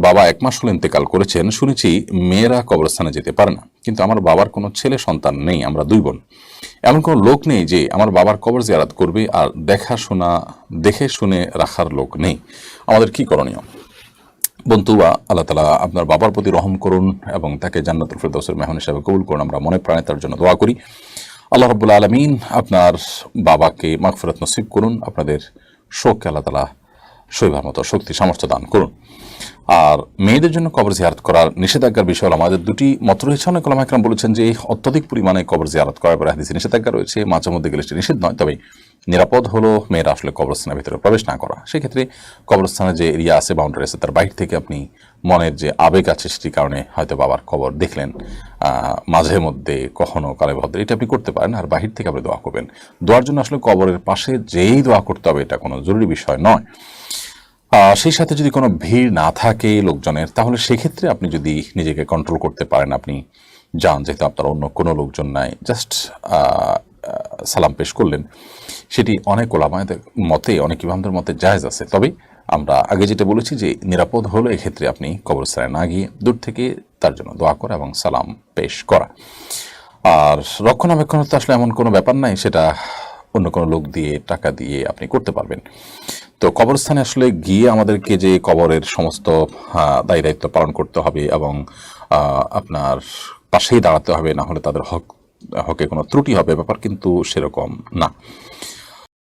বাবা 1 মাস হলো ইন্তেকাল করেছেন, শুনেছি মেয়েরা কবরস্থানে যেতে পারে না, কিন্তু আমার বাবার কোনো ছেলে সন্তান নেই, আমরা 2 বোন। এমন কোনো লোক নেই যে আমার বাবার কবর জিয়ারত করবে, আর দেখে শুনে রাখার লোক নেই, আমাদের কি করণীয়? বন্ধুয়া, আল্লাহ তালা আপনার বাবার প্রতি রহম করুন এবং তাকে জান্নাতুল ফেরদৌসের মেহমান হিসেবে কবুল করুন। আমরা মনে প্রাণে তার জন্য দোয়া করি। আল্লাহ রাব্বুল আলামিন আপনার বাবাকে মাগফিরাত নসিব করুন, আপনাদের শোককে আল্লাহ তালা সইবার মতো শক্তি সামর্থ্য দান করুন। আর মেয়েদের জন্য কবর জিয়ারত করার নিষেধাজ্ঞার বিষয়ে আমাদের 2টি মত রয়েছে। অনেক ওলামা একরাম বলেছেন যে অত্যধিক পরিমাণে কবর জিয়ারত করার পরে হাদিসে নিষেধাজ্ঞা রয়েছে, মাঝে মধ্যে গেলে সেটা নিষেধ নয়, তবে নিরাপদ হলো মেয়েরা আসলে কবরস্থানের ভিতরে প্রবেশ না করা। সেক্ষেত্রে কবরস্থানে যে এরিয়া আছে, বাউন্ডারি আছে, তার বাইরে থেকে আপনি মনের যে আবেগ আছে সেটির কারণে হয়তো বাবার কবর দেখলেন মাঝে মধ্যে, কখনো কালে ভদ্রে, এটা আপনি করতে পারেন। আর বাহির থেকে আপনি দোয়া করবেন। দোয়ার জন্য আসলে কবরের পাশে যেই দোয়া করতে হবে এটা কোনো জরুরি বিষয় নয়। সেই সাথে যদি কোনো ভিড় না থাকে লোকজনের, তাহলে সেক্ষেত্রে আপনি যদি নিজেকে কন্ট্রোল করতে পারেন, আপনি যান, যেহেতু আপনার অন্য কোনো লোকজন নাই, জাস্ট সালাম পেশ করলেন, সেটি অনেক ওলামাদের মতে, অনেক ইমামদের মতে জায়েজ আছে। তবে আমরা আগে যেটা বলেছি যে নিরাপদ হলো এক্ষেত্রে আপনি কবরস্থানে না গিয়ে দূর থেকে তার জন্য দোয়া করা এবং সালাম পেশ করা। আর রক্ষণাবেক্ষণ তো আসলে এমন কোনো ব্যাপার নাই, সেটা অন্য কোনো লোক দিয়ে, টাকা দিয়ে আপনি করতে পারবেন। তো কবরস্থানে আসলে গিয়ে আমাদেরকে যে কবরের সমস্ত দায়ী দায়িত্ব পালন করতে হবে এবং আপনার পাশেই দাঁড়াতে হবে, না হলে তাদের হকে কোনো ত্রুটি হবে, ব্যাপার কিন্তু সেরকম না।